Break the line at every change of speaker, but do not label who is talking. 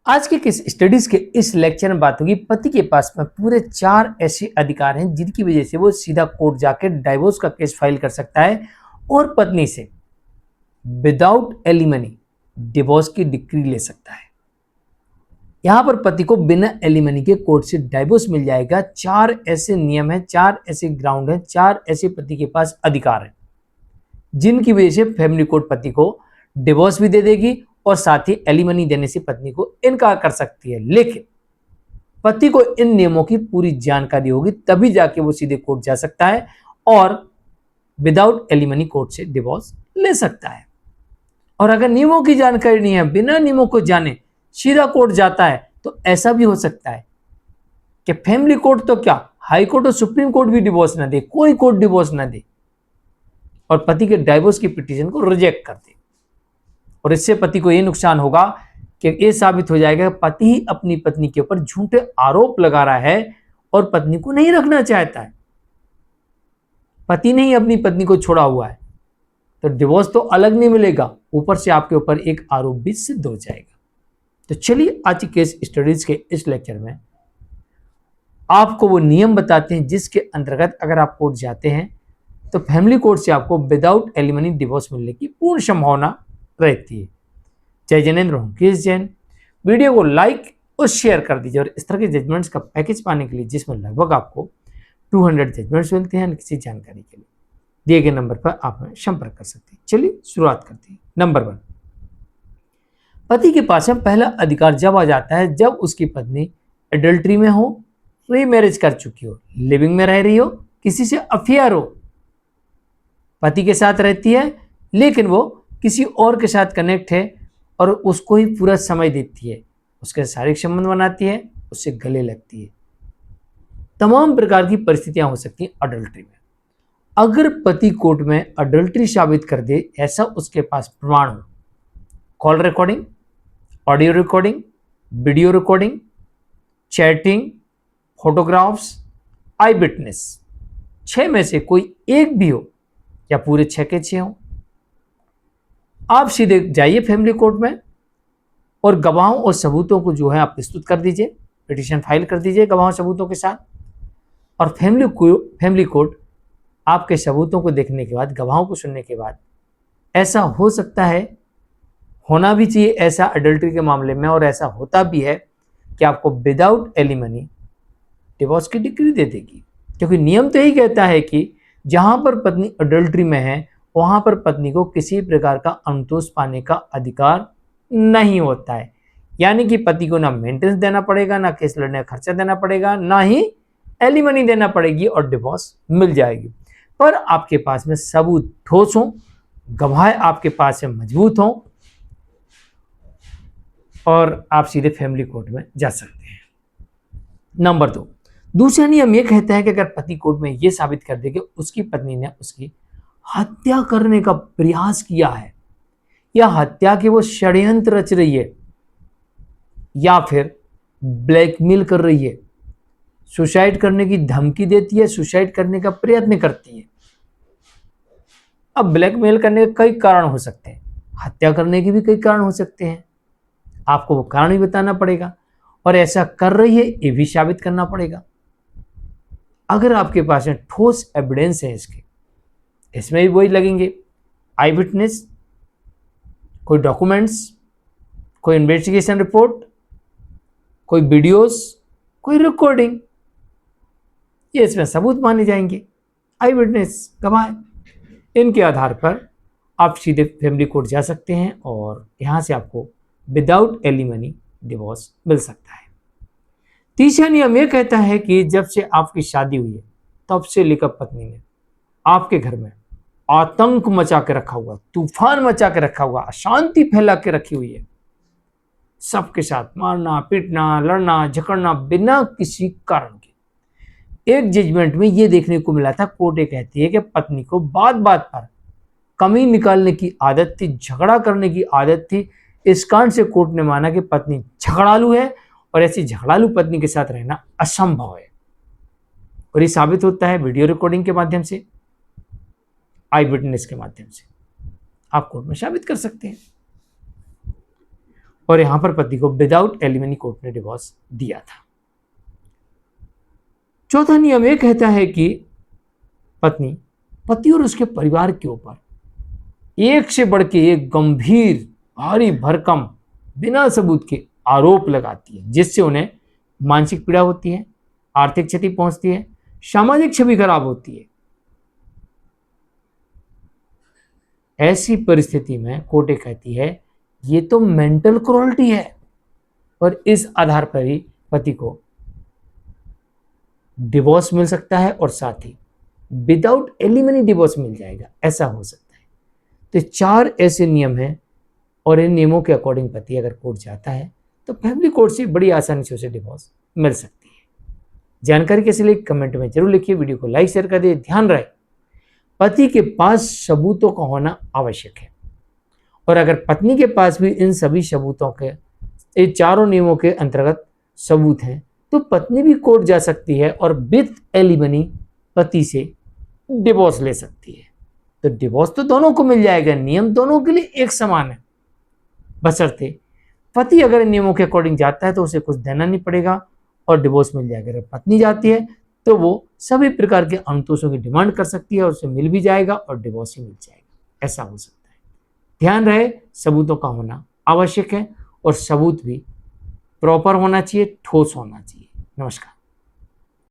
आज के किस स्टडीज के इस लेक्चर में बात होगी पति के पास में पूरे 4 ऐसे अधिकार हैं जिनकी वजह से वो सीधा कोर्ट जाकर डाइवोर्स का केस फाइल कर सकता है और पत्नी से विदाउट एलिमनी डिवोर्स की डिक्री ले सकता है। यहां पर पति को बिना एलिमनी के कोर्ट से डाइवोर्स मिल जाएगा। 4 ऐसे नियम हैं, 4 ऐसे ग्राउंड हैं, 4 ऐसे पति के पास अधिकार हैं जिनकी वजह से फैमिली कोर्ट पति को डिवोर्स भी दे देगी और साथ ही एलिमनी देने से पत्नी को इनकार कर सकती है। लेकिन पति को इन नियमों की पूरी जानकारी होगी तभी जाके वो सीधे कोर्ट जा सकता है और विदाउट एलिमनी कोर्ट से डिवोर्स ले सकता है। और अगर नियमों की जानकारी नहीं है, बिना नियमों को जाने सीधा कोर्ट जाता है तो ऐसा भी हो सकता है कि फैमिली कोर्ट तो क्या, हाई कोर्ट और सुप्रीम कोर्ट भी डिवोर्स ना दे, कोई कोर्ट डिवोर्स ना दे और पति के डाइवोर्स की पिटीशन को रिजेक्ट कर दे। और इससे पति को यह नुकसान होगा कि यह साबित हो जाएगा कि पति ही अपनी पत्नी के ऊपर झूठे आरोप लगा रहा है और पत्नी को नहीं रखना चाहता है। पति ने ही अपनी पत्नी को छोड़ा हुआ है तो डिवोर्स तो अलग नहीं मिलेगा, ऊपर से आपके ऊपर एक आरोप भी सिद्ध हो जाएगा। तो चलिए आज के स्टडीज के इस लेक्चर में आपको वो नियम बताते हैं जिसके अंतर्गत अगर आप कोर्ट जाते हैं तो फैमिली कोर्ट से आपको विदाउट एलिमनी डिवोर्स मिलने की पूर्ण संभावना रहती है। जय जैनेन्द्र हूं केस जैन। वीडियो को लाइक और शेयर कर दीजिए और इस तरह के जजमेंट्स का पैकेज पाने के लिए जिसमें लगभग आपको 200 जजमेंट्स मिलते हैं, किसी जानकारी के लिए दिए गए नंबर पर आप हमें संपर्क कर सकते हैं। चलिए शुरुआत करते हैं। नंबर 1, पति के पास में पहला अधिकार जब आ जाता है जब उसकी पत्नी एडल्ट्री में हो, रीमैरिज कर चुकी हो, लिविंग में रह रही हो, किसी से अफेयर हो, पति के साथ रहती है लेकिन वो किसी और के साथ कनेक्ट है और उसको ही पूरा समय देती है, उसके शारीरिक संबंध बनाती है, उससे गले लगती है। तमाम प्रकार की परिस्थितियां हो सकती हैं अडल्ट्री में। अगर पति कोर्ट में अडल्ट्री साबित कर दे, ऐसा उसके पास प्रमाण हो, call recording, audio recording, video recording, chatting, photographs, eye witness, 6 में से कोई एक भी हो या पूरे 6 के 6 हो, आप सीधे जाइए फैमिली कोर्ट में और गवाहों और सबूतों को जो है आप प्रस्तुत कर दीजिए, पिटीशन फाइल कर दीजिए गवाहों सबूतों के साथ। और फैमिली कोर्ट आपके सबूतों को देखने के बाद, गवाहों को सुनने के बाद, ऐसा हो सकता है, होना भी चाहिए ऐसा अडल्ट्री के मामले में और ऐसा होता भी है कि आपको विदाउट एलिमनी डिवोर्स की डिक्री दे देगी। क्योंकि नियम तो यही कहता है कि जहां पर पत्नी अडल्ट्री में है वहां पर पत्नी को किसी प्रकार का अनुतोष पाने का अधिकार नहीं होता है। यानी कि पति को ना मेंटेनेंस देना पड़ेगा, ना केस लड़ने का खर्चा देना पड़ेगा, ना ही एलिमनी देना पड़ेगी और डिवोर्स मिल जाएगी। पर आपके पास में सबूत ठोस हो, गवाह आपके पास में मजबूत हो और आप सीधे फैमिली कोर्ट में जा सकते हैं। नंबर 2, दूसरा नियम यह कहता है कि अगर पति कोर्ट में यह साबित कर दे कि उसकी पत्नी ने उसकी हत्या करने का प्रयास किया है या हत्या के वो षड्यंत्र रच रही है या फिर ब्लैकमेल कर रही है, सुसाइड करने की धमकी देती है, सुसाइड करने का प्रयत्न करती है। अब ब्लैकमेल करने के कई कारण हो सकते हैं, हत्या करने के भी कई कारण हो सकते हैं, आपको वो कारण भी बताना पड़ेगा और ऐसा कर रही है ये भी साबित करना पड़ेगा। अगर आपके पास में ठोस एविडेंस है इसमें भी वही लगेंगे, आई विटनेस, कोई डॉक्यूमेंट्स, कोई इन्वेस्टिगेशन रिपोर्ट, कोई वीडियोस, कोई रिकॉर्डिंग, ये इसमें सबूत माने जाएंगे। आई विटनेस, गवाह, इनके आधार पर आप सीधे फैमिली कोर्ट जा सकते हैं और यहां से आपको विदाउट एलिमनी डिवोर्स मिल सकता है। तीसरा नियम यह कहता है कि जब से आपकी शादी हुई है तब से लेकर पत्नी ने आपके घर में आतंक मचा के रखा हुआ, तूफान मचा के रखा हुआ, अशांति फैला के रखी हुई है, सबके साथ मारना, पीटना, लड़ना, झगड़ना बिना किसी कारण के। एक जजमेंट में यह देखने को मिला था, कोर्ट ये कहती है कि पत्नी को बात बात पर कमी निकालने की आदत थी, झगड़ा करने की आदत थी। इस कारण से कोर्ट ने माना कि पत्नी झगड़ालू है और ऐसी झगड़ालू पत्नी के साथ रहना असंभव है। और ये साबित होता है वीडियो रिकॉर्डिंग के माध्यम से, आई विटनेस के माध्यम से आप कोर्ट में साबित कर सकते हैं। और यहां पर पति को विदाउट एलिमनी कोर्ट ने डिवोर्स दिया था। चौथा नियम यह कहता है कि पत्नी पति और उसके परिवार के ऊपर एक से बढ़ के एक गंभीर, भारी भरकम, बिना सबूत के आरोप लगाती है, जिससे उन्हें मानसिक पीड़ा होती है, आर्थिक क्षति पहुंचती है, सामाजिक छवि खराब होती है। ऐसी परिस्थिति में कोर्ट कहती है ये तो मेंटल क्रूरल्टी है और इस आधार पर ही पति को डिवोर्स मिल सकता है और साथ ही विदाउट एलिमनी डिवोर्स मिल जाएगा, ऐसा हो सकता है। तो 4 ऐसे नियम हैं और इन नियमों के अकॉर्डिंग पति अगर कोर्ट जाता है तो फैमिली कोर्ट से बड़ी आसानी से उसे डिवोर्स मिल सकती है। जानकारी कैसे लिए कमेंट में जरूर लिखिए, वीडियो को लाइक शेयर कर दिए। ध्यान रहे पति के पास सबूतों का होना आवश्यक है और अगर पत्नी के पास भी इन सभी सबूतों के, ये चारों नियमों के अंतर्गत सबूत हैं, तो पत्नी भी कोर्ट जा सकती है और विद एलिमनी पति से डिवोर्स ले सकती है। तो डिवोर्स तो दोनों को मिल जाएगा, नियम दोनों के लिए एक समान है, बशर्ते पति अगर इन नियमों के अकॉर्डिंग जाता है तो उसे कुछ देना नहीं पड़ेगा और डिवोर्स मिल जाएगा। अगर पत्नी जाती है तो वो सभी प्रकार के अनुतोषों की डिमांड कर सकती है और उसे मिल भी जाएगा और डिवोर्स ही मिल जाएगा, ऐसा हो सकता है। ध्यान रहे सबूतों का होना आवश्यक है और सबूत भी प्रॉपर होना चाहिए, ठोस होना चाहिए। नमस्कार।